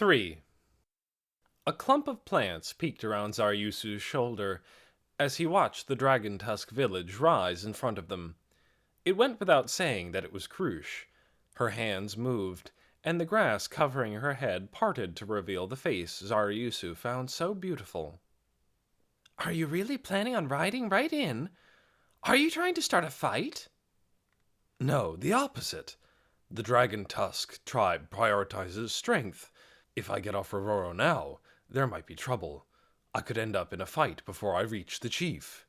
3. A clump of plants peeked around Zaryusu's shoulder as he watched the Dragon Tusk village rise in front of them. It went without saying that it was Krush. Her hands moved, and the grass covering her head parted to reveal the face Zaryusu found so beautiful. "Are you really planning on riding right in? Are you trying to start a fight?" "No, the opposite. The Dragon Tusk tribe prioritizes strength. If I get off Rororo now, there might be trouble. I could end up in a fight before I reach the chief.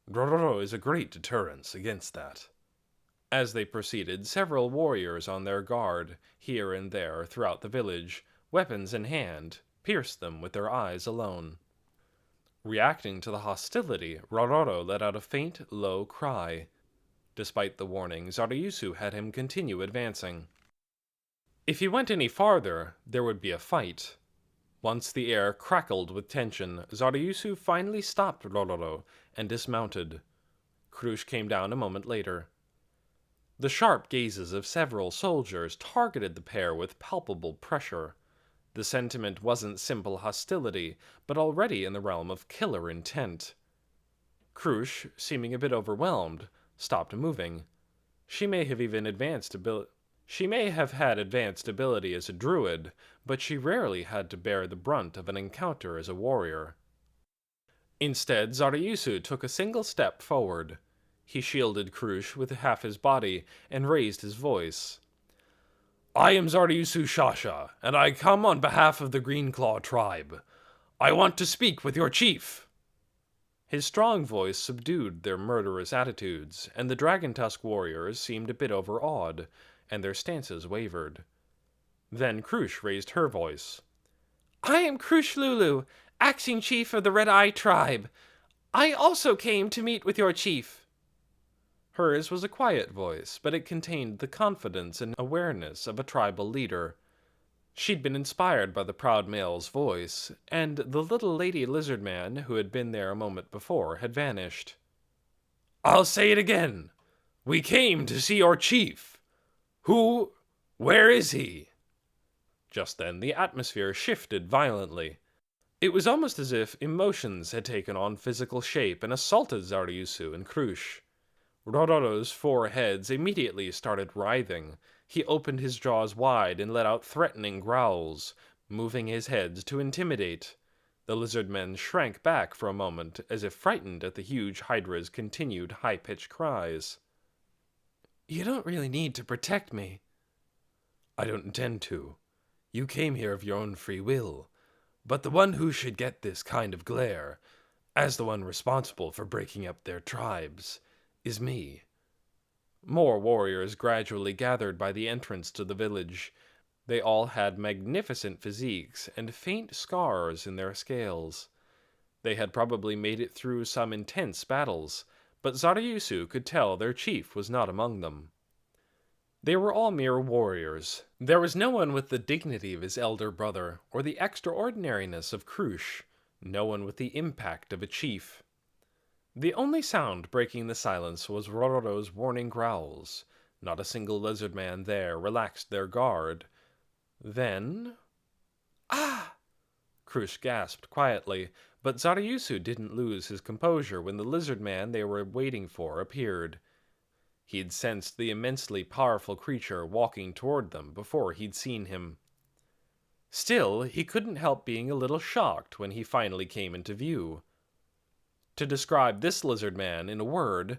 Rororo is a great deterrence against that." As they proceeded, several warriors on their guard, here and there throughout the village, weapons in hand, pierced them with their eyes alone. Reacting to the hostility, Rororo let out a faint, low cry. Despite the warning, Zaryusu had him continue advancing. If he went any farther, there would be a fight. Once the air crackled with tension, Zaryusu finally stopped Rororo and dismounted. Krush came down a moment later. The sharp gazes of several soldiers targeted the pair with palpable pressure. The sentiment wasn't simple hostility, but already in the realm of killer intent. Krush, seeming a bit overwhelmed, stopped moving. She may have had advanced ability as a druid, but she rarely had to bear the brunt of an encounter as a warrior. Instead, Zaryusu took a single step forward. He shielded Krush with half his body and raised his voice. "I am Zaryusu Shasha, and I come on behalf of the Greenclaw tribe. I want to speak with your chief." His strong voice subdued their murderous attitudes, and the Dragon Tusk warriors seemed a bit overawed, and their stances wavered. Then Krush raised her voice. "I am Krush Lulu, acting chief of the Red Eye tribe. I also came to meet with your chief." Hers was a quiet voice, but it contained the confidence and awareness of a tribal leader. She'd been inspired by the proud male's voice, and the little lady Lizardman who had been there a moment before had vanished. "I'll say it again. We came to see your chief. Where is he?" Just then the atmosphere shifted violently. It was almost as if emotions had taken on physical shape and assaulted Zaryusu and Krush. Rororo's four heads immediately started writhing. He opened his jaws wide and let out threatening growls, moving his heads to intimidate. The Lizardmen shrank back for a moment, as if frightened at the huge Hydra's continued high-pitched cries. "You don't really need to protect me." "I don't intend to. You came here of your own free will. But the one who should get this kind of glare, as the one responsible for breaking up their tribes, is me." More warriors gradually gathered by the entrance to the village. They all had magnificent physiques and faint scars in their scales. They had probably made it through some intense battles, but Zaryusu could tell their chief was not among them. They were all mere warriors. There was no one with the dignity of his elder brother, or the extraordinariness of Krush, no one with the impact of a chief. The only sound breaking the silence was Rororo's warning growls. Not a single Lizardman there relaxed their guard. Then... "Ah!" Krush gasped quietly, but Zaryusu didn't lose his composure when the Lizardman they were waiting for appeared. He'd sensed the immensely powerful creature walking toward them before he'd seen him. Still, he couldn't help being a little shocked when he finally came into view. To describe this Lizardman in a word,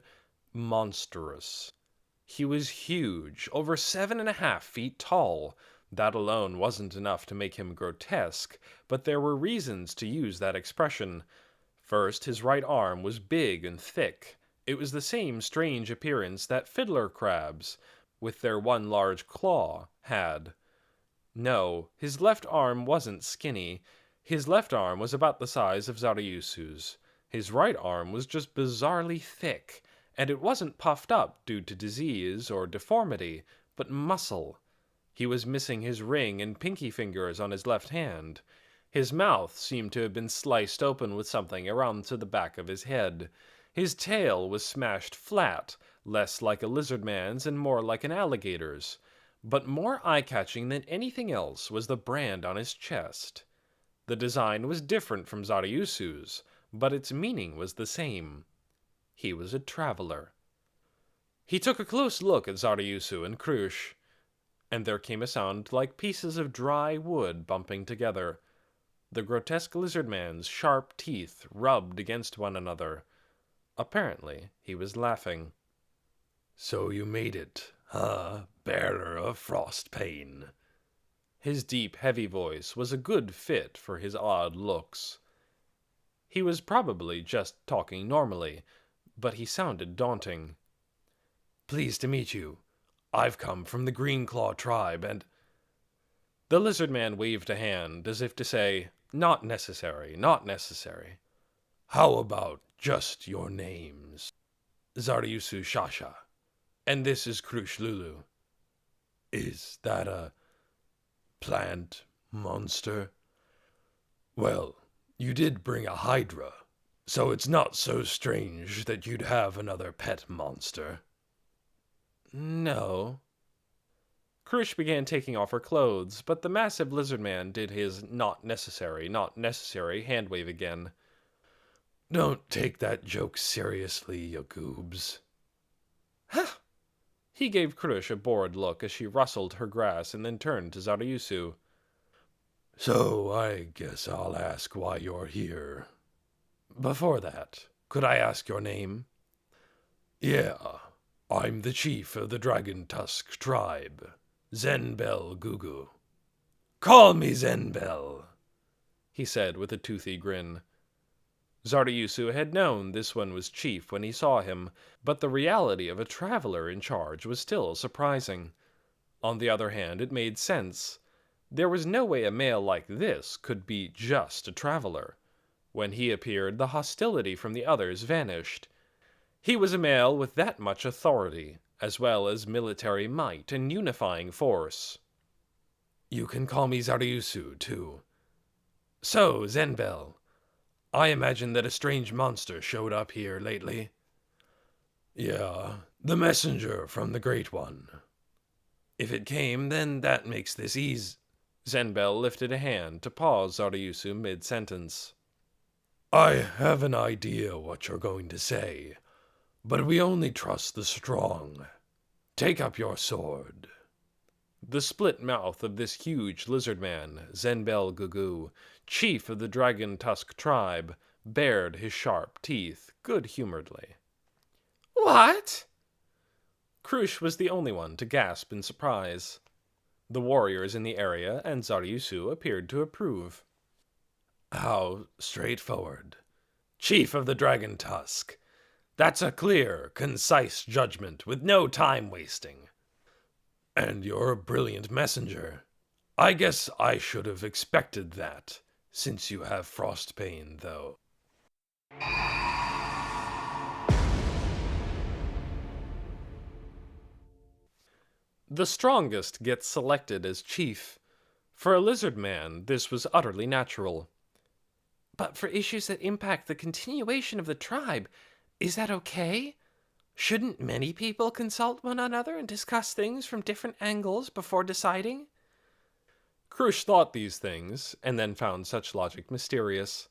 monstrous. He was huge, over 7.5 feet tall. That alone wasn't enough to make him grotesque, but there were reasons to use that expression. First, his right arm was big and thick. It was the same strange appearance that fiddler crabs, with their one large claw, had. No, his left arm wasn't skinny. His left arm was about the size of Zaryusu's. His right arm was just bizarrely thick, and it wasn't puffed up due to disease or deformity, but muscle. He was missing his ring and pinky fingers on his left hand. His mouth seemed to have been sliced open with something around to the back of his head. His tail was smashed flat, less like a lizardman's and more like an alligator's. But more eye-catching than anything else was the brand on his chest. The design was different from Zararyusu's, but its meaning was the same. He was a traveler. He took a close look at Zararyusu and Krush, and there came a sound like pieces of dry wood bumping together. The grotesque lizardman's sharp teeth rubbed against one another. Apparently, he was laughing. "So you made it, huh, bearer of frost pain?" His deep, heavy voice was a good fit for his odd looks. He was probably just talking normally, but he sounded daunting. "Pleased to meet you. I've come from the Green Claw tribe, and—" The lizardman waved a hand as if to say, "Not necessary, not necessary." "How about just your names?" "Zararyusu Shasha. And this is Krush Lulu." "Is that a plant monster?" "Well, you did bring a hydra, so it's not so strange that you'd have another pet monster." "No." Krush began taking off her clothes, but the massive lizardman did his not necessary hand wave again. "Don't take that joke seriously, you goobs." Huh! He gave Krush a bored look as she rustled her grass and then turned to Zararyusu. "So I guess I'll ask why you're here. Before that, could I ask your name?" "Yeah, I'm the chief of the Dragon Tusk tribe, Zen Bell Gugu." "Call me Zen Bell," he said with a toothy grin. Zararyusu had known this one was chief when he saw him, but the reality of a traveler in charge was still surprising. On the other hand, it made sense. There was no way a male like this could be just a traveler. When he appeared, the hostility from the others vanished. He was a male with that much authority, as well as military might and unifying force. "You can call me Zararyusu, too. So, Zen Bell, I imagine that a strange monster showed up here lately." "Yeah, the messenger from the Great One. If it came, then that makes this easy." Zen Bell lifted a hand to pause Zararyusu mid-sentence. "I have an idea what you're going to say, but we only trust the strong. Take up your sword." The split mouth of this huge lizardman, Zen Bell Gugu, chief of the Dragon Tusk tribe, bared his sharp teeth good-humoredly. What? Krush was the only one to gasp in surprise. The warriors in the area and Zararyusu appeared to approve. "How straightforward. Chief of the Dragon Tusk. That's a clear, concise judgment with no time wasting. And you're a brilliant messenger. I guess I should have expected that, since you have frost pain, though." The strongest gets selected as chief. For a lizardman, this was utterly natural. But for issues that impact the continuation of the tribe, is that okay? Shouldn't many people consult one another and discuss things from different angles before deciding? Krush thought these things, and then found such logic mysterious.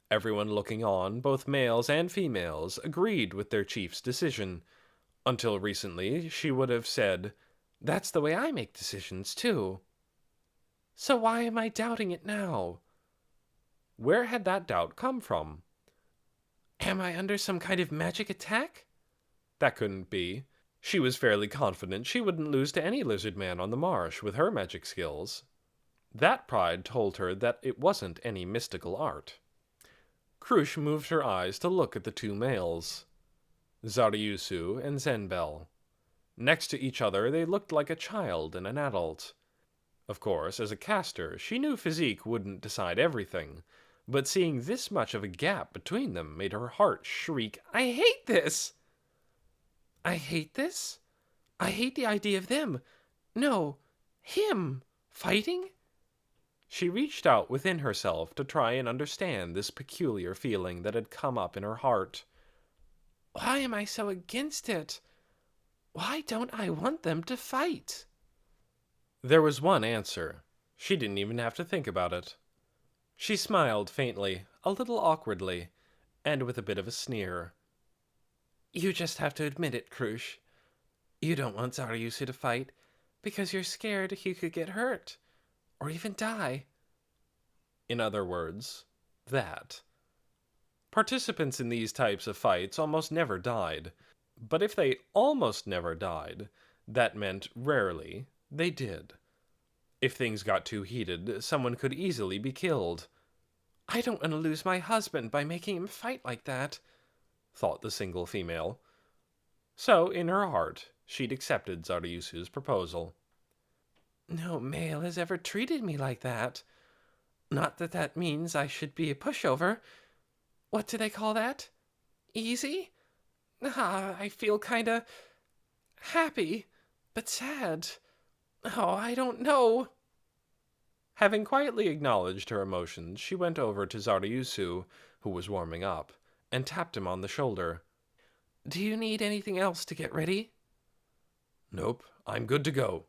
Everyone looking on, both males and females, agreed with their chief's decision. Until recently, she would have said, "That's the way I make decisions, too." So why am I doubting it now? Where had that doubt come from? Am I under some kind of magic attack? That couldn't be. She was fairly confident she wouldn't lose to any lizardman on the marsh with her magic skills. That pride told her that it wasn't any mystical art. Krush moved her eyes to look at the two males, Zararyusu and Zen Bell. Next to each other, they looked like a child and an adult. Of course, as a caster, she knew physique wouldn't decide everything, but seeing this much of a gap between them made her heart shriek, "I hate this!" I hate this? I hate the idea of them. No, him fighting? She reached out within herself to try and understand this peculiar feeling that had come up in her heart. Why am I so against it? Why don't I want them to fight? There was one answer. She didn't even have to think about it. She smiled faintly, a little awkwardly, and with a bit of a sneer. You just have to admit it, Krush. You don't want Zaryusu to fight because you're scared he could get hurt or even die. In other words, that. Participants in these types of fights almost never died, but if they almost never died, that meant rarely they did. If things got too heated, someone could easily be killed. I don't want to lose my husband by making him fight like that, thought the single female. So, in her heart, she'd accepted Zaryusu's proposal. No male has ever treated me like that. Not that that means I should be a pushover. What do they call that? Easy? I feel kinda happy, but sad. Oh, I don't know. Having quietly acknowledged her emotions, she went over to Zaryusu, who was warming up, and tapped him on the shoulder. Do you need anything else to get ready? Nope, I'm good to go.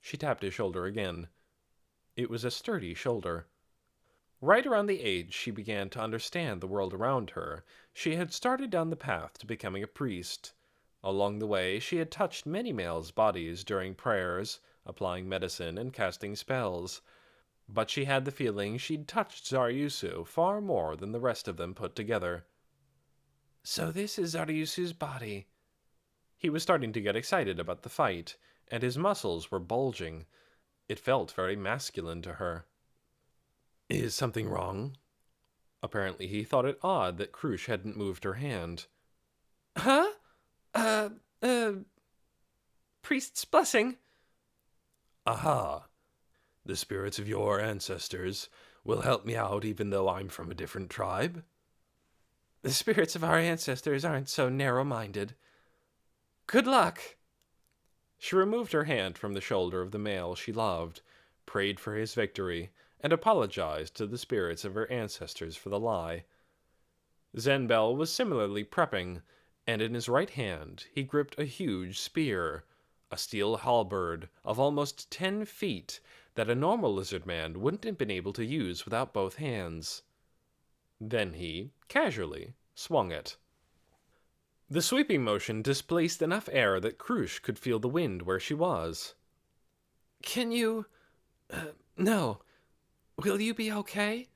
She tapped his shoulder again. It was a sturdy shoulder. Right around the age she began to understand the world around her, she had started down the path to becoming a priest. Along the way, she had touched many males' bodies during prayers, applying medicine and casting spells. But she had the feeling she'd touched Zaryusu far more than the rest of them put together. So this is Zaryusu's body. He was starting to get excited about the fight, and his muscles were bulging. It felt very masculine to her. Is something wrong? Apparently he thought it odd that Krush hadn't moved her hand. Huh? Priest's blessing. Aha. The spirits of your ancestors will help me out even though I'm from a different tribe? The spirits of our ancestors aren't so narrow-minded. Good luck. She removed her hand from the shoulder of the male she loved, prayed for his victory, and apologized to the spirits of her ancestors for the lie. Zen Bell was similarly prepping, and in his right hand he gripped a huge spear, a steel halberd of almost 10 feet that a normal lizardman wouldn't have been able to use without both hands. Then he, casually, swung it. The sweeping motion displaced enough air that Krush could feel the wind where she was. Can you... no. Will you be okay?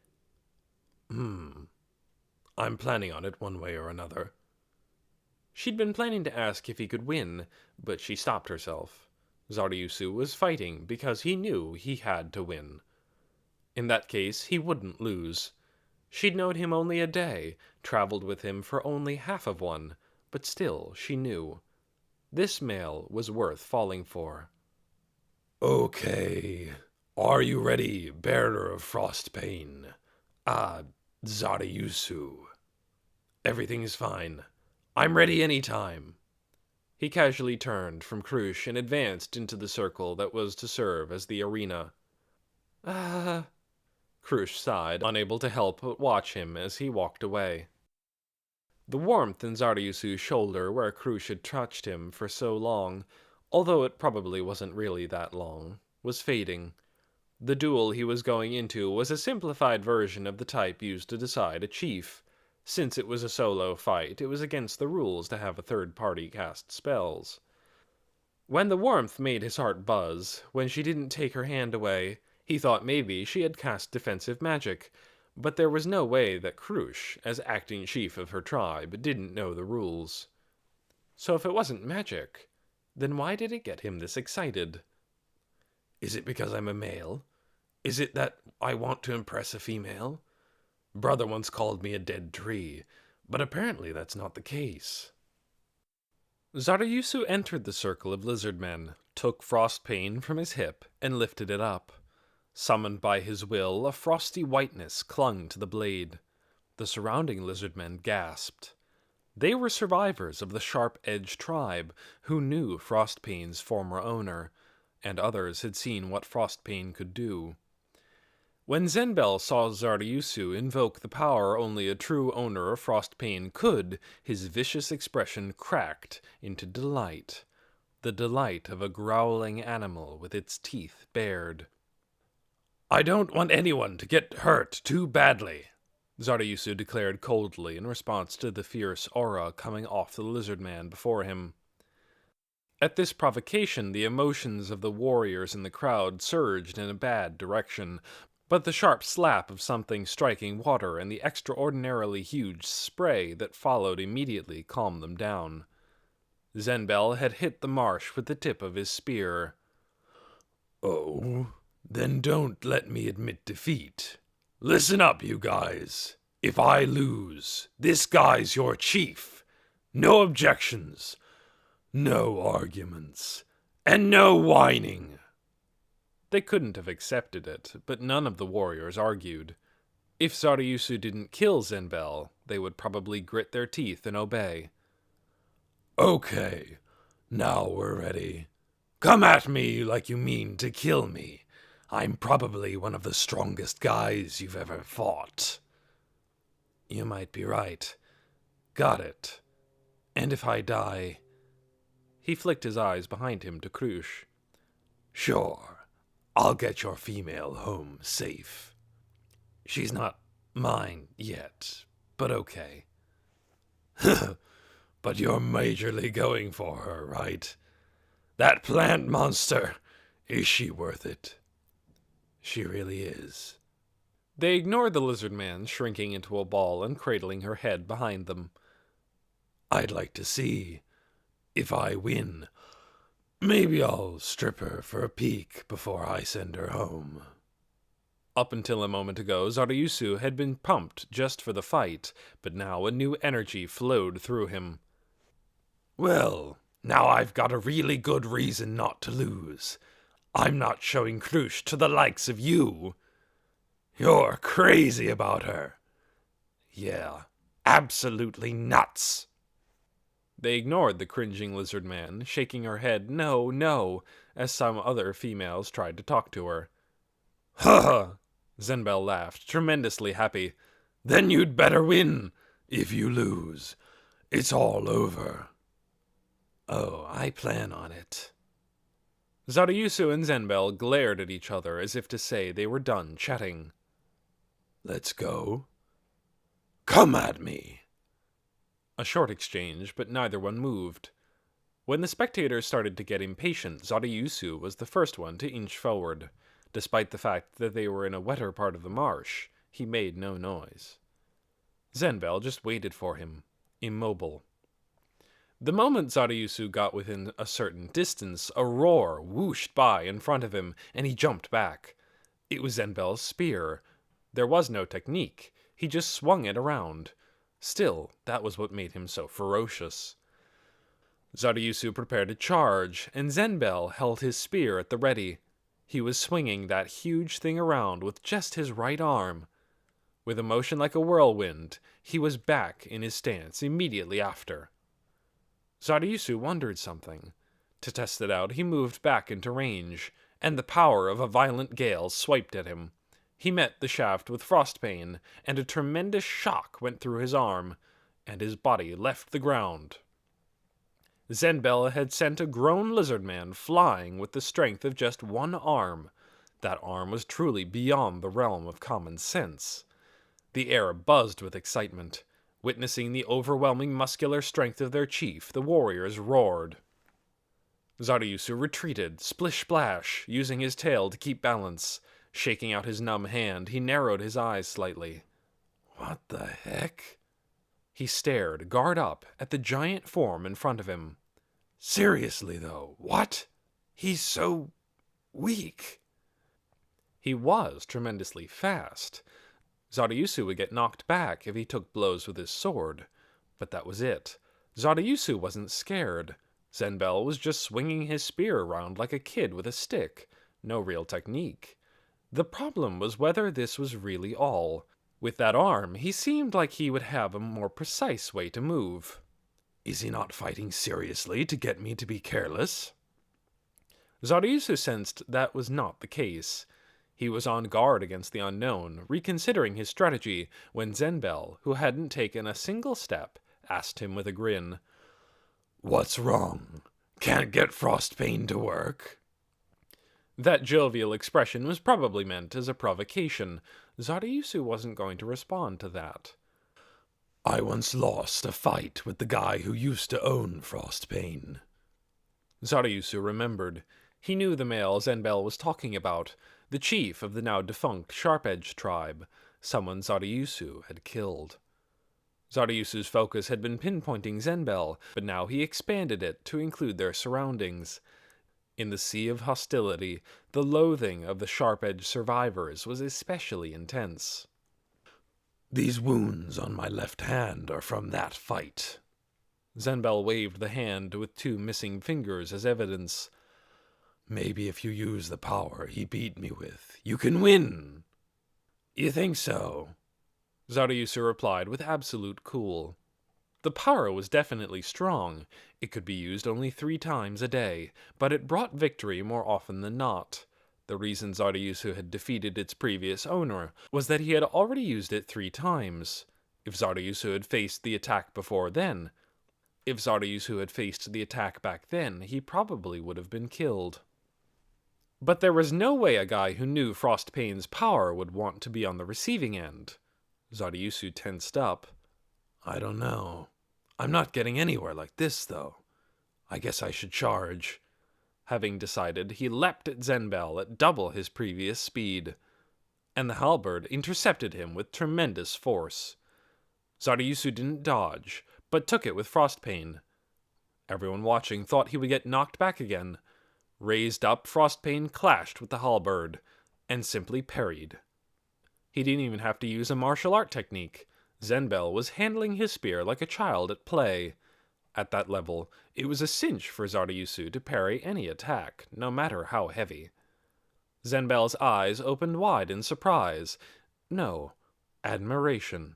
I'm planning on it one way or another. She'd been planning to ask if he could win, but she stopped herself. Zaryusu was fighting because he knew he had to win. In that case, he wouldn't lose. She'd known him only a day, traveled with him for only half of one, but still she knew. This male was worth falling for. Okay. Are you ready, bearer of frost pain? Zaryusu. Everything's fine. I'm ready any time. He casually turned from Krush and advanced into the circle that was to serve as the arena. Krush sighed, unable to help but watch him as he walked away. The warmth in Zaryusu's shoulder where Krush had touched him for so long, although it probably wasn't really that long, was fading. The duel he was going into was a simplified version of the type used to decide a chief. Since it was a solo fight, it was against the rules to have a third party cast spells. When the warmth made his heart buzz, when she didn't take her hand away, he thought maybe she had cast defensive magic, but there was no way that Krush, as acting chief of her tribe, didn't know the rules. So if it wasn't magic, then why did it get him this excited? Is it because I'm a male? Is it that I want to impress a female? Brother once called me a dead tree, but apparently that's not the case. Zaryusu entered the circle of lizardmen, took Frostpain from his hip, and lifted it up. Summoned by his will, a frosty whiteness clung to the blade. The surrounding lizardmen gasped. They were survivors of the Sharp-Edged tribe who knew Frostpain's former owner, and others had seen what Frostpain could do. When Zen Bell saw Zaryusu invoke the power only a true owner of Frostpain could, his vicious expression cracked into delight. the delight of a growling animal with its teeth bared. "I don't want anyone to get hurt too badly," Zarayusu declared coldly in response to the fierce aura coming off the Lizardman before him. At this provocation, the emotions of the warriors in the crowd surged in a bad direction, but the sharp slap of something striking water and the extraordinarily huge spray that followed immediately calmed them down. Zen Bell had hit the marsh with the tip of his spear. "Oh, then don't let me admit defeat. Listen up, you guys. If I lose, this guy's your chief. No objections, no arguments, and no whining." They couldn't have accepted it, but none of the warriors argued. If Zarayusu didn't kill Zen Bell, they would probably grit their teeth and obey. "Okay, now we're ready. Come at me like you mean to kill me. I'm probably one of the strongest guys you've ever fought." "You might be right. Got it. And if I die..." He flicked his eyes behind him to Krush. "Sure. I'll get your female home safe." "She's not mine yet, but okay." "But you're majorly going for her, right? That plant monster, is she worth it?" "She really is." They ignored the Lizardman shrinking into a ball and cradling her head behind them. "I'd like to see. If I win, maybe I'll strip her for a peek before I send her home." Up until a moment ago, Zarayusu had been pumped just for the fight, but now a new energy flowed through him. "Well, now I've got a really good reason not to lose. I'm not showing Krush to the likes of you. You're crazy about her." "Yeah, absolutely nuts." They ignored the cringing Lizardman, shaking her head no, no, as some other females tried to talk to her. "Ha ha!" Zen Bell laughed, tremendously happy. "Then you'd better win. If you lose, it's all over." "Oh, I plan on it." Zarayusu and Zen Bell glared at each other as if to say they were done chatting. "Let's go. Come at me." A short exchange, but neither one moved. When the spectators started to get impatient, Zarayusu was the first one to inch forward. Despite the fact that they were in a wetter part of the marsh, he made no noise. Zen Bell just waited for him, immobile. The moment Zarayusu got within a certain distance, a roar whooshed by in front of him, and he jumped back. It was Zen Bell's spear. There was no technique. He just swung it around. Still, that was what made him so ferocious. Zarayusu prepared to charge, and Zen Bell held his spear at the ready. He was swinging that huge thing around with just his right arm. With a motion like a whirlwind, he was back in his stance immediately after. Zarayusu wondered something. To test it out, he moved back into range, and the power of a violent gale swiped at him. He met the shaft with frostbane, and a tremendous shock went through his arm, and his body left the ground. Zen Bell had sent a grown Lizardman flying with the strength of just one arm. That arm was truly beyond the realm of common sense. The air buzzed with excitement. Witnessing the overwhelming muscular strength of their chief, the warriors roared. Zarayusu retreated, splish-splash, using his tail to keep balance. Shaking out his numb hand, he narrowed his eyes slightly. "What the heck?" He stared, guard up, at the giant form in front of him. "Seriously, though, what? He's so weak." He was tremendously fast. Zarayusu would get knocked back if he took blows with his sword. But that was it. Zarayusu wasn't scared. Zen Bell was just swinging his spear around like a kid with a stick. No real technique. The problem was whether this was really all. With that arm, he seemed like he would have a more precise way to move. Is he not fighting seriously to get me to be careless? Zarayusu sensed that was not the case. He was on guard against the unknown, reconsidering his strategy, when Zen Bell, who hadn't taken a single step, asked him with a grin. What's wrong? Can't get Frostbane to work. That jovial expression was probably meant as a provocation. Zarayusu wasn't going to respond to that. I once lost a fight with the guy who used to own Frostbane. Zarayusu remembered. He knew the male Zen Bell was talking about, the chief of the now defunct Sharp-Edged tribe, someone Zarayusu had killed. Zararyusu's focus had been pinpointing Zen Bell, but now he expanded it to include their surroundings. In the sea of hostility, the loathing of the Sharp-Edged survivors was especially intense. These wounds on my left hand are from that fight. Zen Bell waved the hand with 2 missing fingers as evidence. Maybe if you use the power he beat me with, you can win. You think so? Zararyusu replied with absolute cool. The power was definitely strong. It could be used only 3 times a day, but it brought victory more often than not. The reason Zararyusu had defeated its previous owner was that he had already used it 3 times. If Zararyusu had faced the attack back then, he probably would have been killed. But there was no way a guy who knew Frostpane's power would want to be on the receiving end. Zararyusu tensed up. I don't know. I'm not getting anywhere like this, though. I guess I should charge. Having decided, he leapt at Zen Bell at double his previous speed, and the halberd intercepted him with tremendous force. Zararyusu didn't dodge, but took it with Frostpane. Everyone watching thought he would get knocked back again. Raised up, Frostpane clashed with the halberd, and simply parried. He didn't even have to use a martial art technique. Zen Bell was handling his spear like a child at play. At that level, it was a cinch for Zararyusu to parry any attack, no matter how heavy. Zen Bell's eyes opened wide in surprise. No, admiration.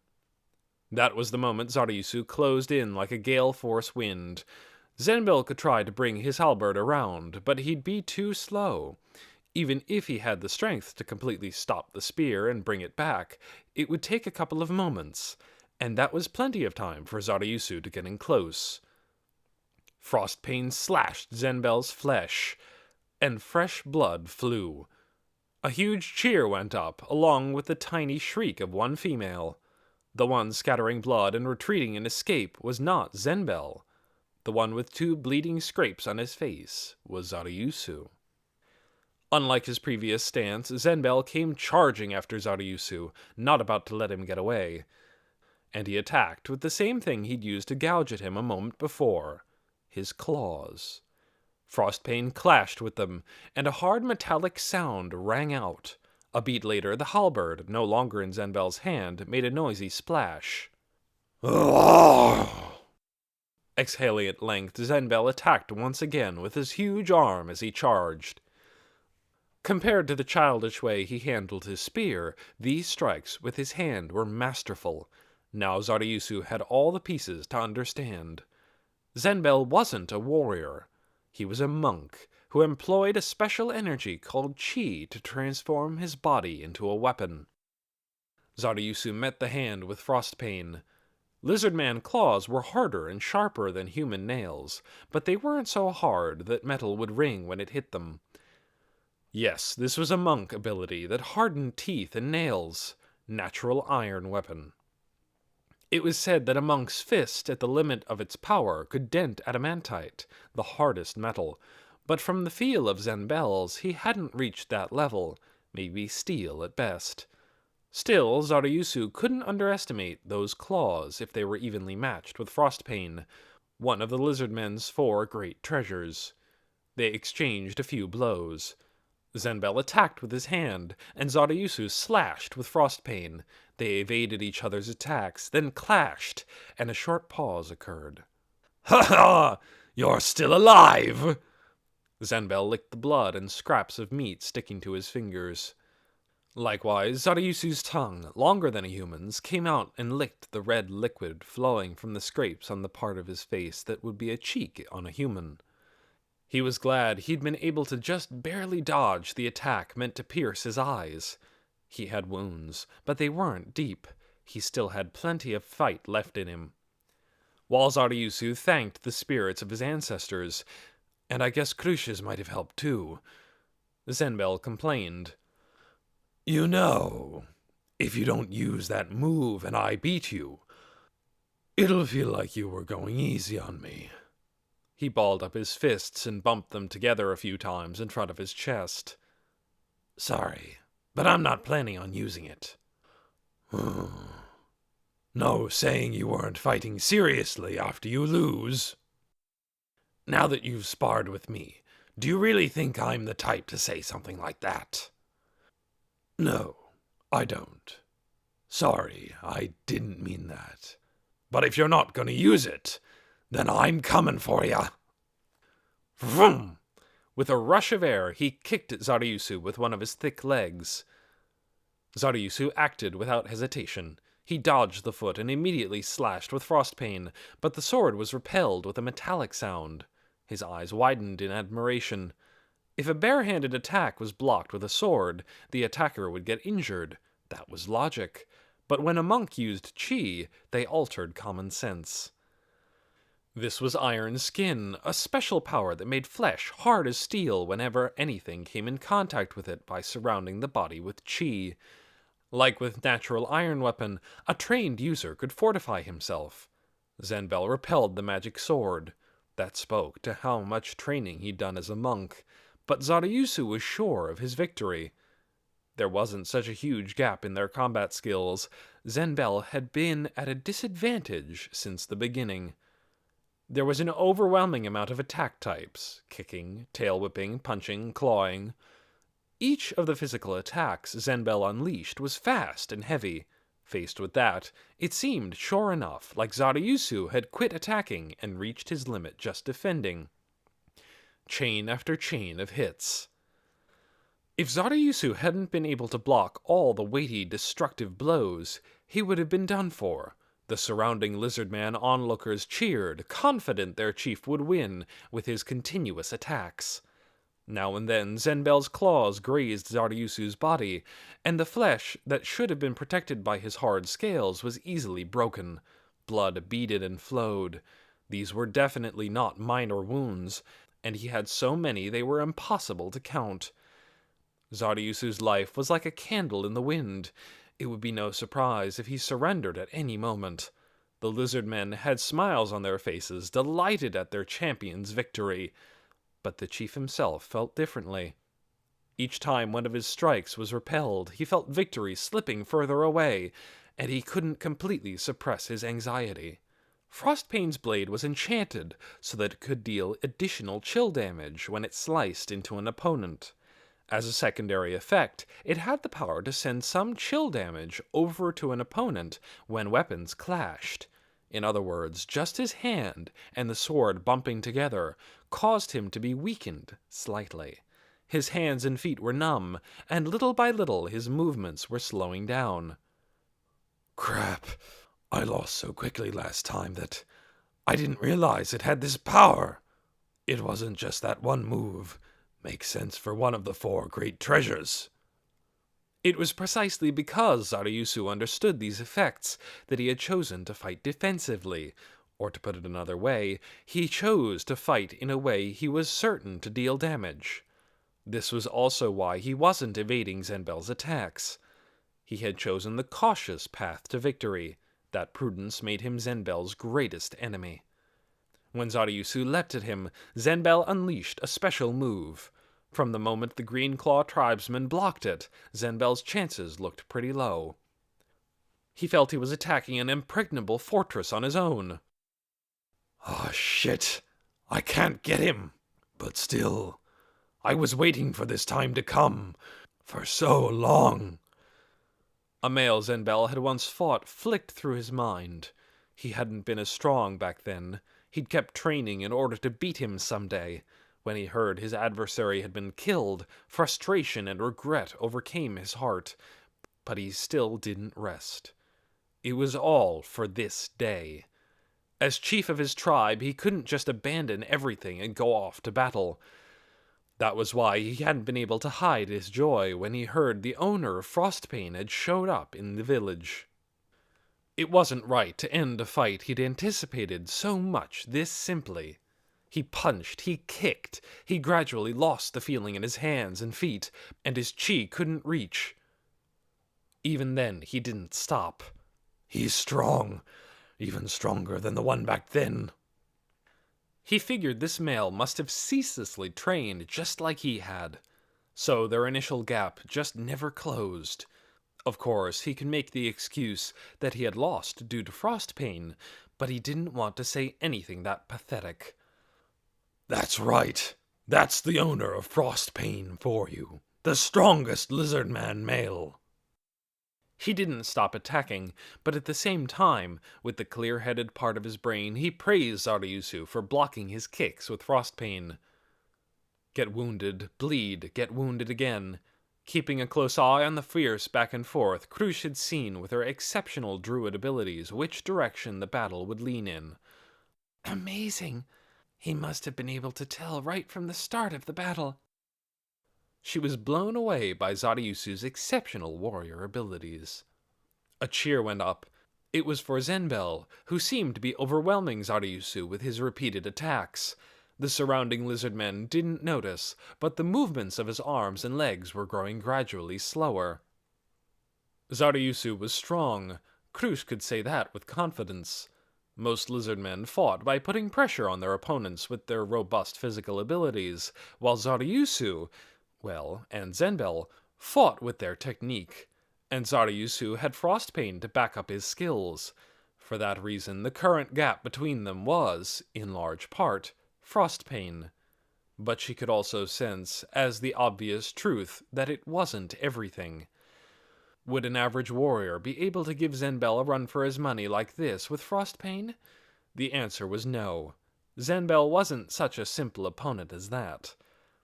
That was the moment Zararyusu closed in like a gale-force wind. Zen Bell could try to bring his halberd around, but he'd be too slow. Even if he had the strength to completely stop the spear and bring it back, it would take a couple of moments, and that was plenty of time for Zararyusu to get in close. Frostpane slashed Zen Bell's flesh, and fresh blood flew. A huge cheer went up, along with the tiny shriek of one female. The one scattering blood and retreating in escape was not Zen Bell. The one with 2 bleeding scrapes on his face was Zararyusu. Unlike his previous stance, Zen Bell came charging after Zararyusu, not about to let him get away. And he attacked with the same thing he'd used to gouge at him a moment before, his claws. Frostpane clashed with them, and a hard metallic sound rang out. A beat later, the halberd, no longer in Zen Bell's hand, made a noisy splash. Exhaling at length, Zen Bell attacked once again with his huge arm as he charged. Compared to the childish way he handled his spear, these strikes with his hand were masterful. Now Zararyusu had all the pieces to understand. Zen Bell wasn't a warrior. He was a monk who employed a special energy called chi to transform his body into a weapon. Zararyusu met the hand with Frostpane. Lizardman claws were harder and sharper than human nails, but they weren't so hard that metal would ring when it hit them. Yes, this was a monk ability that hardened teeth and nails. Natural iron weapon. It was said that a monk's fist at the limit of its power could dent adamantite, the hardest metal, but from the feel of Zen Bell's, he hadn't reached that level, maybe steel at best. Still, Zararyusu couldn't underestimate those claws if they were evenly matched with Frostpane, one of the Lizardmen's 4 great treasures. They exchanged a few blows. Zen Bell attacked with his hand, and Zararyusu slashed with Frostpane. They evaded each other's attacks, then clashed, and a short pause occurred. Ha ha! You're still alive! Zen Bell licked the blood and scraps of meat sticking to his fingers. Likewise, Zararyusu's tongue, longer than a human's, came out and licked the red liquid flowing from the scrapes on the part of his face that would be a cheek on a human. He was glad he'd been able to just barely dodge the attack meant to pierce his eyes. He had wounds, but they weren't deep. He still had plenty of fight left in him. While Zararyusu thanked the spirits of his ancestors, And I guess Crucius might have helped too. Zen Bell complained. You know, if you don't use that move and I beat you, it'll feel like you were going easy on me. He balled up his fists and bumped them together a few times in front of his chest. Sorry, but I'm not planning on using it. No saying you weren't fighting seriously after you lose. Now that you've sparred with me, do you really think I'm the type to say something like that? No, I don't. Sorry, I didn't mean that. But if you're not going to use it, then I'm coming for ya. Vroom! With a rush of air, he kicked at Zaryusu with one of his thick legs. Zaryusu acted without hesitation. He dodged the foot and immediately slashed with Frostpain, but the sword was repelled with a metallic sound. His eyes widened in admiration. If a barehanded attack was blocked with a sword, the attacker would get injured. That was logic. But when a monk used chi, they altered common sense. This was Iron Skin, a special power that made flesh hard as steel whenever anything came in contact with it by surrounding the body with chi. Like with natural iron weapon, a trained user could fortify himself. Zen Bell repelled the magic sword. That spoke to how much training he'd done as a monk, but Zaryusu was sure of his victory. There wasn't such a huge gap in their combat skills. Zen Bell had been at a disadvantage since the beginning. There was an overwhelming amount of attack types: kicking, tail-whipping, punching, clawing. Each of the physical attacks Zen Bell unleashed was fast and heavy. Faced with that, it seemed sure enough like Zaryusu had quit attacking and reached his limit just defending. Chain after chain of hits. If Zaryusu hadn't been able to block all the weighty, destructive blows, he would have been done for. The surrounding Lizardman onlookers cheered, confident their chief would win with his continuous attacks. Now and then, Zen Bell's claws grazed Zaryusu's body, and the flesh that should have been protected by his hard scales was easily broken. Blood beaded and flowed. These were definitely not minor wounds, and he had so many they were impossible to count. Zaryusu's life was like a candle in the wind. It would be no surprise if he surrendered at any moment. The Lizardmen had smiles on their faces, delighted at their champion's victory. But the chief himself felt differently. Each time one of his strikes was repelled, he felt victory slipping further away, and he couldn't completely suppress his anxiety. Frostpain's blade was enchanted so that it could deal additional chill damage when it sliced into an opponent. As a secondary effect, it had the power to send some chill damage over to an opponent when weapons clashed. In other words, just his hand and the sword bumping together caused him to be weakened slightly. His hands and feet were numb, and little by little his movements were slowing down. Crap, I lost so quickly last time that I didn't realize it had this power. It wasn't just that one move. Makes sense for one of the 4 great treasures. It was precisely because Zaryusu understood these effects that he had chosen to fight defensively, or to put it another way, he chose to fight in a way he was certain to deal damage. This was also why he wasn't evading Zen Bell's attacks. He had chosen the cautious path to victory. That prudence made him Zen Bell's greatest enemy. When Zaryusu leapt at him, Zen Bell unleashed a special move. From the moment the Green Claw tribesman blocked it, Zen Bell's chances looked pretty low. He felt he was attacking an impregnable fortress on his own. Ah, shit. I can't get him. But still, I was waiting for this time to come for so long. A male Zen Bell had once fought flicked through his mind. He hadn't been as strong back then. He'd kept training in order to beat him someday. When he heard his adversary had been killed, frustration and regret overcame his heart. But he still didn't rest. It was all for this day. As chief of his tribe, he couldn't just abandon everything and go off to battle. That was why he hadn't been able to hide his joy when he heard the owner of Frostpain had showed up in the village. It wasn't right to end a fight he'd anticipated so much this simply. He punched, he kicked, he gradually lost the feeling in his hands and feet, and his chi couldn't reach. Even then, he didn't stop. He's strong, even stronger than the one back then. He figured this male must have ceaselessly trained just like he had. So their initial gap just never closed. Of course, he could make the excuse that he had lost due to frost pain, but he didn't want to say anything that pathetic. That's right. That's the owner of frost pain for you. The strongest Lizardman male. He didn't stop attacking, but at the same time, with the clear-headed part of his brain, he praised Zaryusu for blocking his kicks with frost pain. Get wounded, bleed, get wounded again. Keeping a close eye on the fierce back and forth, Krush had seen with her exceptional druid abilities which direction the battle would lean in. Amazing. He must have been able to tell right from the start of the battle. She was blown away by Zaryusu's exceptional warrior abilities. A cheer went up. It was for Zen Bell, who seemed to be overwhelming Zaryusu with his repeated attacks. The surrounding lizardmen didn't notice, but the movements of his arms and legs were growing gradually slower. Zaryusu was strong. Krush could say that with confidence. Most lizardmen fought by putting pressure on their opponents with their robust physical abilities, while Zaryusu, and Zen Bell, fought with their technique. And Zaryusu had frost pain to back up his skills. For that reason, the current gap between them was, in large part, frost pain. But she could also sense, as the obvious truth, that it wasn't everything. Would an average warrior be able to give Zen Bell a run for his money like this with frost pain? The answer was no. Zen Bell wasn't such a simple opponent as that.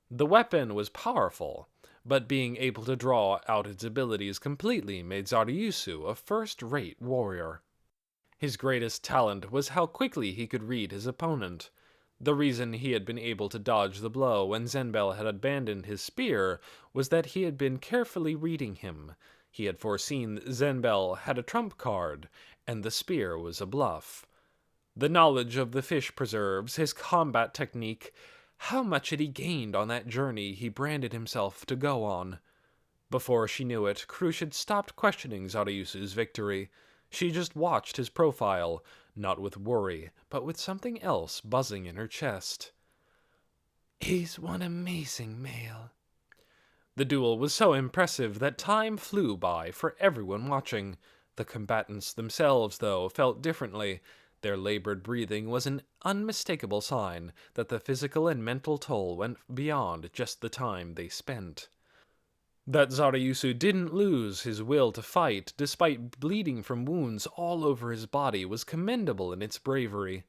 The weapon was powerful, but being able to draw out its abilities completely made Zaryusu a first-rate warrior. His greatest talent was how quickly he could read his opponent. The reason he had been able to dodge the blow when Zen Bell had abandoned his spear was that he had been carefully reading him. He had foreseen Zen Bell had a trump card, and the spear was a bluff. The knowledge of the fish preserves, his combat technique, how much had he gained on that journey he branded himself to go on? Before she knew it, Krush had stopped questioning Zaryusu's victory. She just watched his profile, not with worry, but with something else buzzing in her chest. He's one amazing male. The duel was so impressive that time flew by for everyone watching. The combatants themselves, though, felt differently. Their labored breathing was an unmistakable sign that the physical and mental toll went beyond just the time they spent. That Zaryusu didn't lose his will to fight, despite bleeding from wounds all over his body, was commendable in its bravery.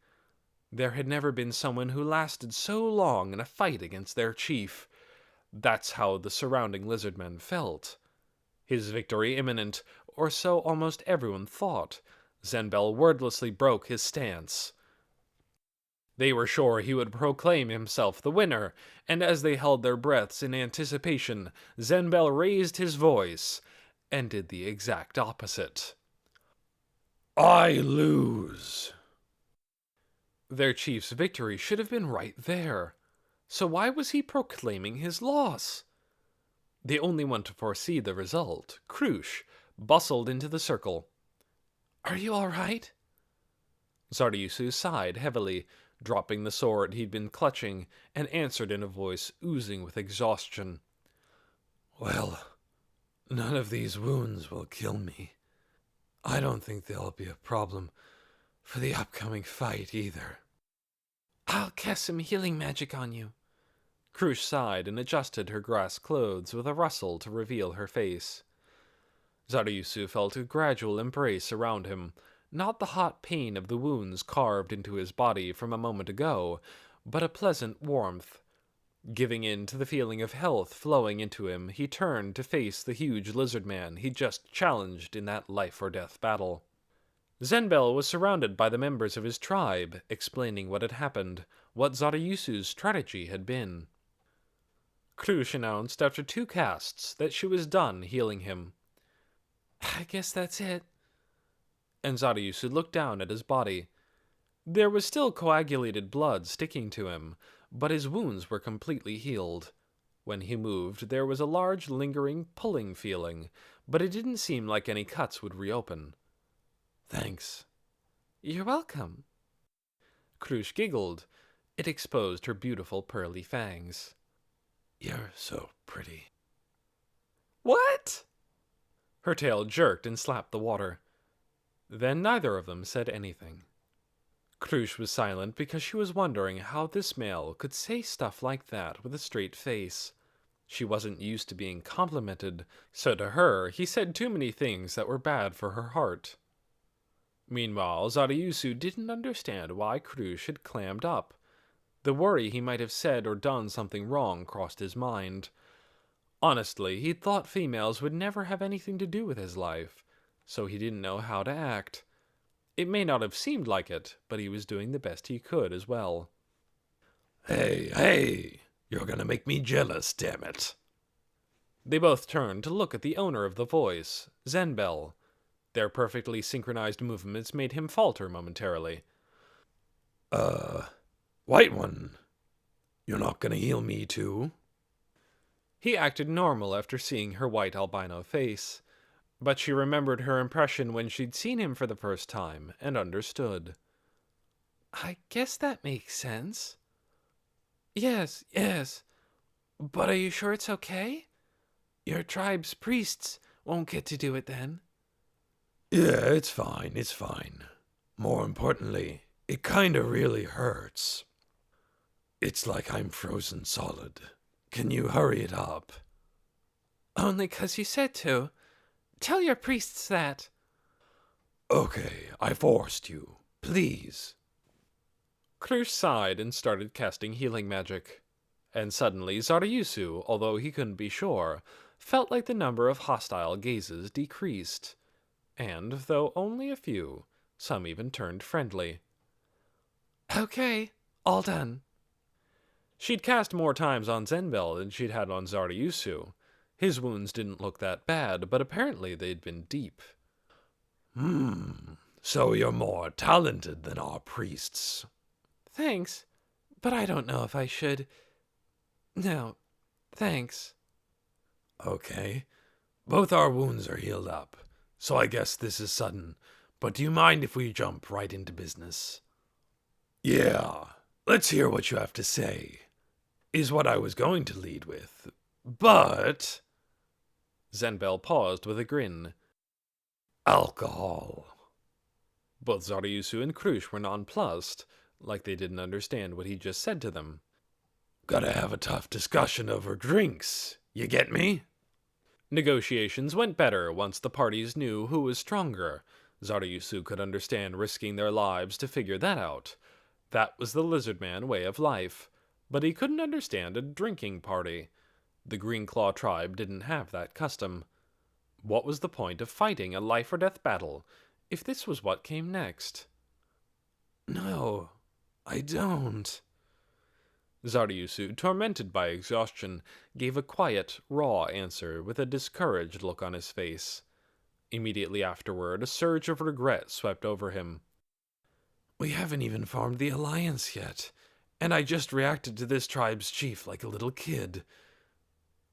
There had never been someone who lasted so long in a fight against their chief. That's how the surrounding lizardmen felt. His victory imminent, or so almost everyone thought. Zen Bell wordlessly broke his stance. They were sure he would proclaim himself the winner, and as they held their breaths in anticipation, Zen Bell raised his voice and did the exact opposite. I lose. Their chief's victory should have been right there. So why was he proclaiming his loss? The only one to foresee the result, Krush, bustled into the circle. Are you all right? Zaryusu sighed heavily, dropping the sword he'd been clutching, and answered in a voice oozing with exhaustion. Well, none of these wounds will kill me. I don't think they'll be a problem for the upcoming fight either. I'll cast some healing magic on you. Krush sighed and adjusted her grass clothes with a rustle to reveal her face. Zaryusu felt a gradual embrace around him, not the hot pain of the wounds carved into his body from a moment ago, but a pleasant warmth. Giving in to the feeling of health flowing into him, he turned to face the huge lizardman he'd just challenged in that life-or-death battle. Zen Bell was surrounded by the members of his tribe, explaining what had happened, what Zaryusu's strategy had been. Krush announced after 2 casts that she was done healing him. I guess that's it. And Zaryusu looked down at his body. There was still coagulated blood sticking to him, but his wounds were completely healed. When he moved, there was a large, lingering, pulling feeling, but it didn't seem like any cuts would reopen. Thanks. You're welcome. Krush giggled. It exposed her beautiful pearly fangs. You're so pretty. What? Her tail jerked and slapped the water. Then neither of them said anything. Krush was silent because she was wondering how this male could say stuff like that with a straight face. She wasn't used to being complimented, so to her he said too many things that were bad for her heart. Meanwhile, Zarayusu didn't understand why Krush had clammed up. The worry he might have said or done something wrong crossed his mind. Honestly, he'd thought females would never have anything to do with his life, so he didn't know how to act. It may not have seemed like it, but he was doing the best he could as well. Hey, you're gonna make me jealous, damn it. They both turned to look at the owner of the voice, Zen Bell. Their perfectly synchronized movements made him falter momentarily. White one, you're not gonna heal me too? He acted normal after seeing her white albino face, but she remembered her impression when she'd seen him for the first time and understood. I guess that makes sense. Yes. But are you sure it's okay? Your tribe's priests won't get to do it then. Yeah, it's fine. More importantly, it kinda really hurts. It's like I'm frozen solid. Can you hurry it up? Only 'cause you said to. Tell your priests that. Okay, I forced you. Please. Krush sighed and started casting healing magic. And suddenly Zarayusu, although he couldn't be sure, felt like the number of hostile gazes decreased. And, though only a few, some even turned friendly. Okay, all done. She'd cast more times on Zen Bell than she'd had on Zarayusu. His wounds didn't look that bad, but apparently they'd been deep. So you're more talented than our priests. Thanks, but I don't know if I should. No, thanks. Okay. Both our wounds are healed up, so I guess this is sudden, but do you mind if we jump right into business? Yeah, let's hear what you have to say, is what I was going to lead with, but... Zen Bell paused with a grin. Alcohol. Both Zarayusu and Krush were nonplussed, like they didn't understand what he just said to them. Gotta have a tough discussion over drinks, you get me? Negotiations went better once the parties knew who was stronger. Zarayusu could understand risking their lives to figure that out. That was the Lizardman way of life, but he couldn't understand a drinking party. The Green Claw tribe didn't have that custom. What was the point of fighting a life-or-death battle if this was what came next? No, I don't. Zarayusu, tormented by exhaustion, gave a quiet, raw answer with a discouraged look on his face. Immediately afterward, a surge of regret swept over him. We haven't even formed the alliance yet, and I just reacted to this tribe's chief like a little kid.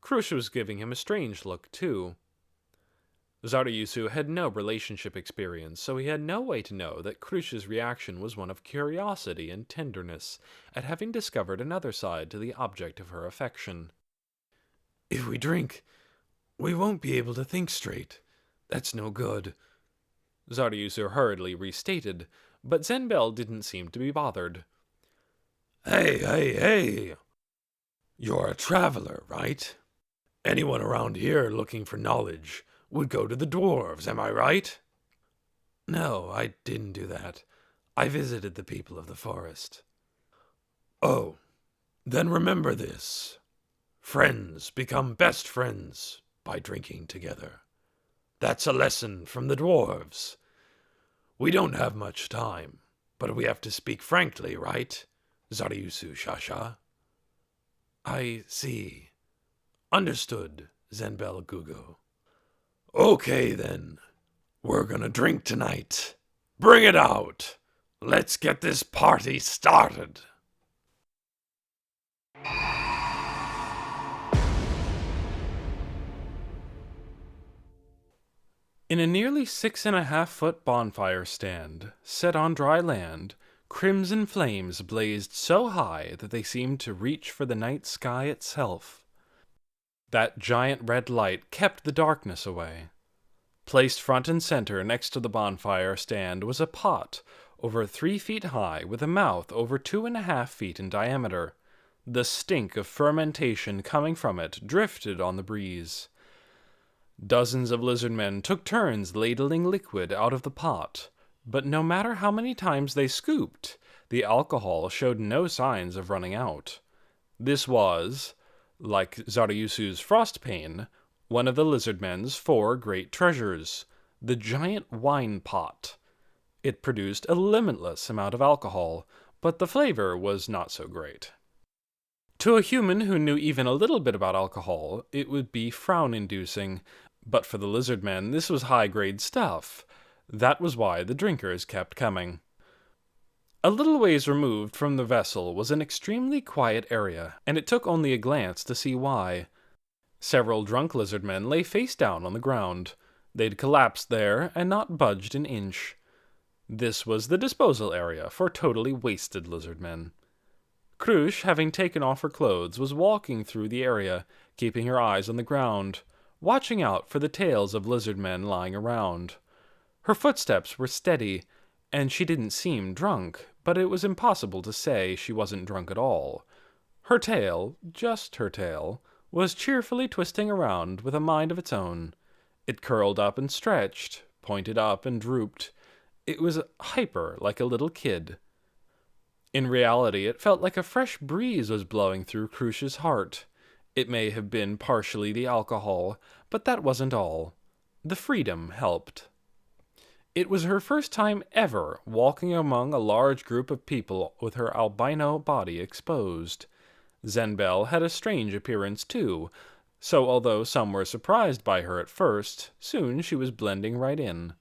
Krush was giving him a strange look, too. Zarayusu had no relationship experience, so he had no way to know that Krush's reaction was one of curiosity and tenderness at having discovered another side to the object of her affection. If we drink, we won't be able to think straight. That's no good. Zarayusu hurriedly restated, but Zen Bell didn't seem to be bothered. Hey! You're a traveler, right? Anyone around here looking for knowledge would go to the dwarves, am I right? No, I didn't do that. I visited the people of the forest. Oh, then remember this. Friends become best friends by drinking together. That's a lesson from the dwarves. We don't have much time, but we have to speak frankly, right, Zarayusu Shasha? I see. Understood, Zen Bell Gugu. Okay, then. We're gonna drink tonight. Bring it out! Let's get this party started. In a nearly 6.5-foot bonfire stand, set on dry land, crimson flames blazed so high that they seemed to reach for the night sky itself. That giant red light kept the darkness away. Placed front and center next to the bonfire stand was a pot, over 3 feet high, with a mouth over 2.5 feet in diameter. The stink of fermentation coming from it drifted on the breeze. Dozens of lizardmen took turns ladling liquid out of the pot, but no matter how many times they scooped, the alcohol showed no signs of running out. This was, like Zaryusu's frostpane, one of the lizardmen's 4 great treasures, the giant wine pot. It produced a limitless amount of alcohol, but the flavor was not so great. To a human who knew even a little bit about alcohol, it would be frown-inducing, but for the lizardmen this was high-grade stuff. That was why the drinkers kept coming. A little ways removed from the vessel was an extremely quiet area, and it took only a glance to see why. Several drunk lizardmen lay face down on the ground. They'd collapsed there and not budged an inch. This was the disposal area for totally wasted lizardmen. Krush, having taken off her clothes, was walking through the area, keeping her eyes on the ground, watching out for the tails of lizardmen lying around. Her footsteps were steady, and she didn't seem drunk, but it was impossible to say she wasn't drunk at all. Her tail, just her tail, was cheerfully twisting around with a mind of its own. It curled up and stretched, pointed up and drooped. It was hyper like a little kid. In reality, it felt like a fresh breeze was blowing through Krush's heart. It may have been partially the alcohol, but that wasn't all. The freedom helped. It was her first time ever walking among a large group of people with her albino body exposed. Zen Bell had a strange appearance too, so although some were surprised by her at first, soon she was blending right in.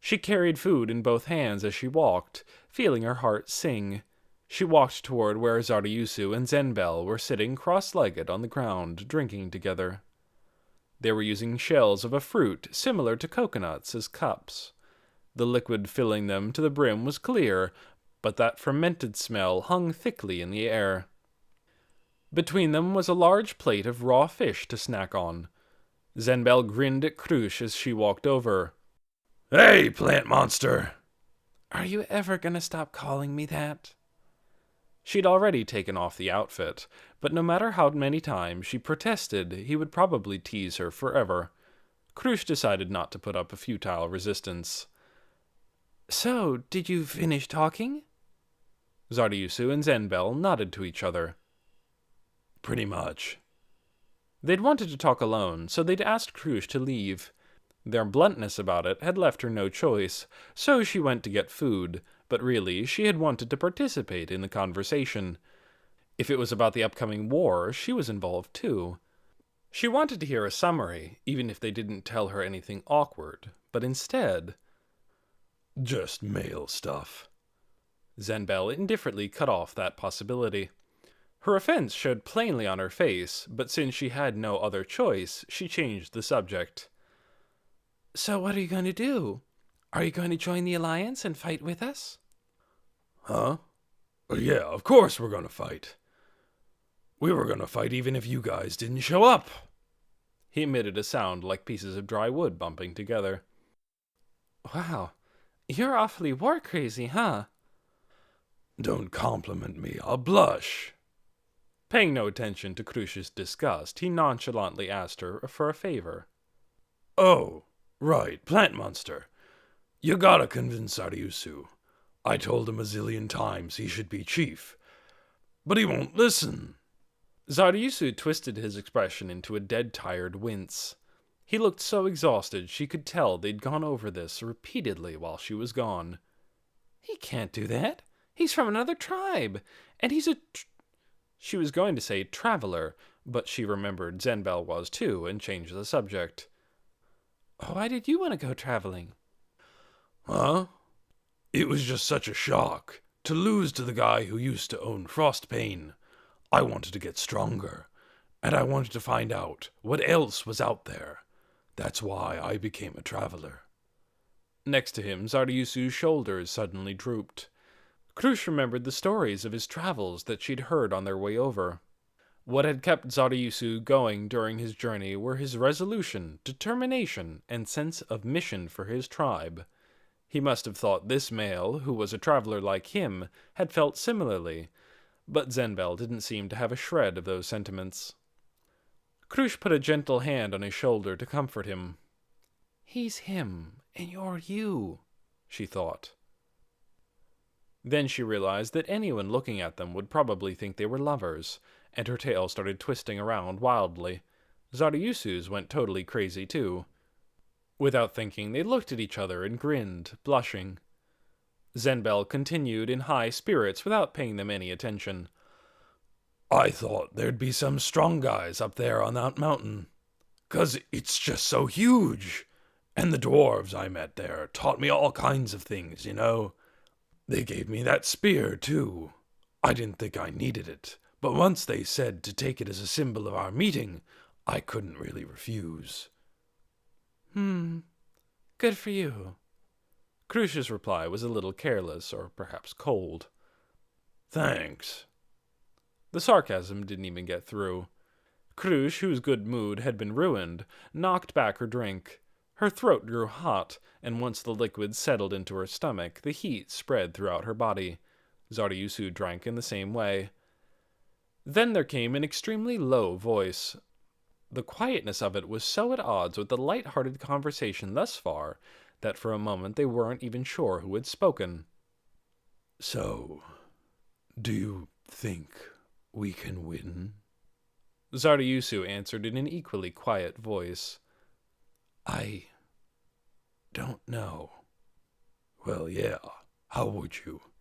She carried food in both hands as she walked, feeling her heart sing. She walked toward where Zaryusu and Zen Bell were sitting cross-legged on the ground, drinking together. They were using shells of a fruit similar to coconuts as cups. The liquid filling them to the brim was clear, but that fermented smell hung thickly in the air. Between them was a large plate of raw fish to snack on. Zen Bell grinned at Krush as she walked over. Hey, plant monster! Are you ever gonna stop calling me that? She'd already taken off the outfit, but no matter how many times she protested, he would probably tease her forever. Krush decided not to put up a futile resistance. So, did you finish talking? Zaryusu and Zen Bell nodded to each other. Pretty much. They'd wanted to talk alone, so they'd asked Krush to leave. Their bluntness about it had left her no choice, so she went to get food, but really she had wanted to participate in the conversation. If it was about the upcoming war, she was involved too. She wanted to hear a summary, even if they didn't tell her anything awkward, but instead... Just male stuff. Zen Bell indifferently cut off that possibility. Her offense showed plainly on her face, but since she had no other choice, she changed the subject. So what are you going to do? Are you going to join the Alliance and fight with us? Huh? Yeah, of course we're gonna fight. We were gonna fight even if you guys didn't show up. He emitted a sound like pieces of dry wood bumping together. Wow, you're awfully war crazy, huh? Don't compliment me, I'll blush. Paying no attention to Krush's disgust, he nonchalantly asked her for a favor. Oh, right, plant monster. You gotta convince Zaryusu. I told him a zillion times he should be chief, but he won't listen. Zaryusu twisted his expression into a dead-tired wince. He looked so exhausted she could tell they'd gone over this repeatedly while she was gone. He can't do that. He's from another tribe, and he's a... She was going to say traveler, but she remembered Zen Bell was too and changed the subject. Why did you want to go traveling? Huh? It was just such a shock to lose to the guy who used to own Frostbane. I wanted to get stronger, and I wanted to find out what else was out there. That's why I became a traveler. Next to him, Zararyusu's shoulders suddenly drooped. Krush remembered the stories of his travels that she'd heard on their way over. What had kept Zararyusu going during his journey were his resolution, determination, and sense of mission for his tribe. He must have thought this male, who was a traveler like him, had felt similarly, but Zen Bell didn't seem to have a shred of those sentiments. Krush put a gentle hand on his shoulder to comfort him. "He's him, and you're you," she thought. Then she realized that anyone looking at them would probably think they were lovers, and her tail started twisting around wildly. Zararyusu's went totally crazy too. Without thinking, they looked at each other and grinned, blushing. Zen Bell continued in high spirits without paying them any attention. I thought there'd be some strong guys up there on that mountain, 'cause it's just so huge. And the dwarves I met there taught me all kinds of things, you know. They gave me that spear, too. I didn't think I needed it, but once they said to take it as a symbol of our meeting, I couldn't really refuse. Good for you. Krush's reply was a little careless, or perhaps cold. Thanks. The sarcasm didn't even get through. Krush, whose good mood had been ruined, knocked back her drink. Her throat grew hot, and once the liquid settled into her stomach, the heat spread throughout her body. Zararyusu drank in the same way. Then there came an extremely low voice. The quietness of it was so at odds with the light-hearted conversation thus far that for a moment they weren't even sure who had spoken. So, do you think we can win? Zararyusu answered in an equally quiet voice. I don't know. Well, yeah, how would you?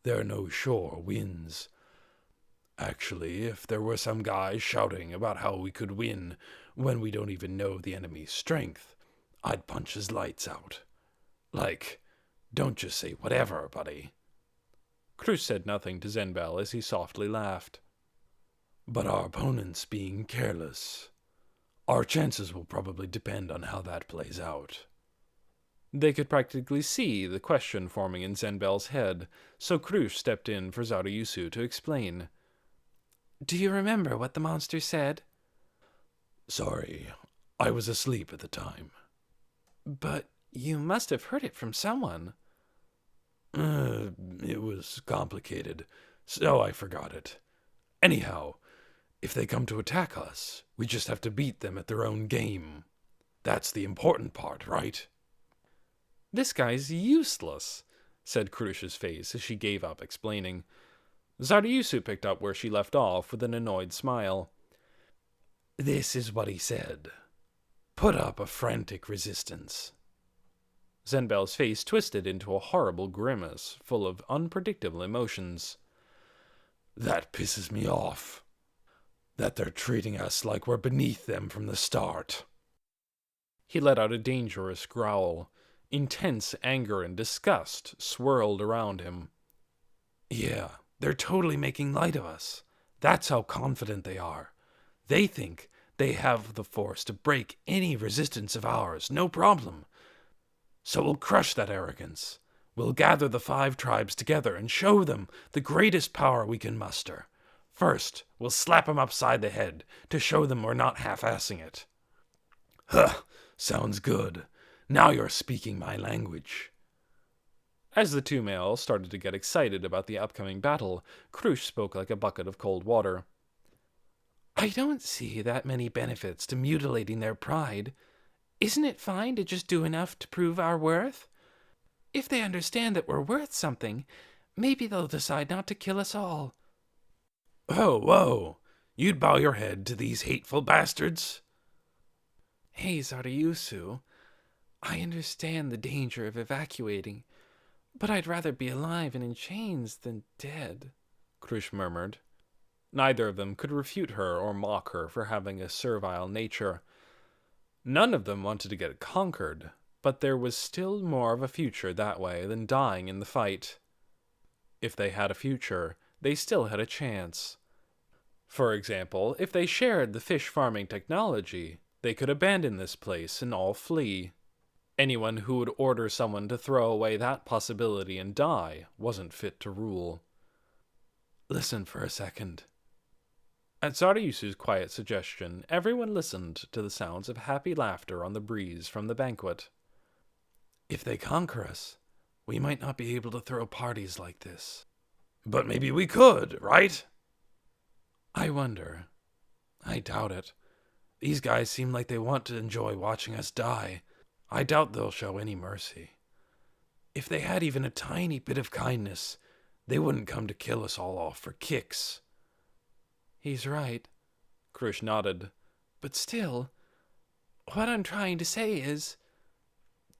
There are no sure wins. Actually, if there were some guys shouting about how we could win when we don't even know the enemy's strength, I'd punch his lights out. Like, don't just say whatever, buddy. Krush said nothing to Zen Bell as he softly laughed. But our opponent's being careless. Our chances will probably depend on how that plays out. They could practically see the question forming in Zen Bell's head, so Krush stepped in for Zararyusu to explain. Do you remember what the monster said? Sorry, I was asleep at the time. But you must have heard it from someone. It was complicated, so I forgot it. Anyhow, if they come to attack us, we just have to beat them at their own game. That's the important part, right? This guy's useless, said Krush's face as she gave up explaining. Zararyusu picked up where she left off with an annoyed smile. This is what he said. Put up a frantic resistance. Zen Bell's face twisted into a horrible grimace, full of unpredictable emotions. That pisses me off. That they're treating us like we're beneath them from the start. He let out a dangerous growl. Intense anger and disgust swirled around him. Yeah, they're totally making light of us. That's how confident they are. They think they have the force to break any resistance of ours, no problem. So we'll crush that arrogance. We'll gather the 5 tribes together and show them the greatest power we can muster. First, we'll slap them upside the head to show them we're not half-assing it. Huh, sounds good. Now you're speaking my language. As the two males started to get excited about the upcoming battle, Krush spoke like a bucket of cold water. I don't see that many benefits to mutilating their pride. Isn't it fine to just do enough to prove our worth? If they understand that we're worth something, maybe they'll decide not to kill us all. Whoa. You'd bow your head to these hateful bastards? Hey, Zararyusu. I understand the danger of evacuating, but I'd rather be alive and in chains than dead, Krush murmured. Neither of them could refute her or mock her for having a servile nature. None of them wanted to get conquered. But there was still more of a future that way than dying in the fight. If they had a future, they still had a chance. For example, if they shared the fish farming technology, they could abandon this place and all flee. Anyone who would order someone to throw away that possibility and die wasn't fit to rule. Listen for a second. At Zarayusu's quiet suggestion, everyone listened to the sounds of happy laughter on the breeze from the banquet. If they conquer us, we might not be able to throw parties like this. But maybe we could, right? I wonder. I doubt it. These guys seem like they want to enjoy watching us die. I doubt they'll show any mercy. If they had even a tiny bit of kindness, they wouldn't come to kill us all off for kicks. He's right, Krish nodded. but still, what I'm trying to say is,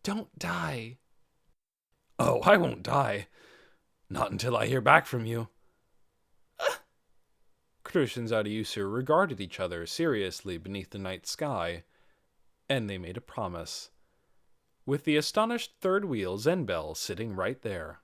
don't die. Oh, I won't die. Not until I hear back from you. Krish and Zarayusu regarded each other seriously beneath the night sky, and they made a promise. With the astonished third wheel Zen Bell sitting right there.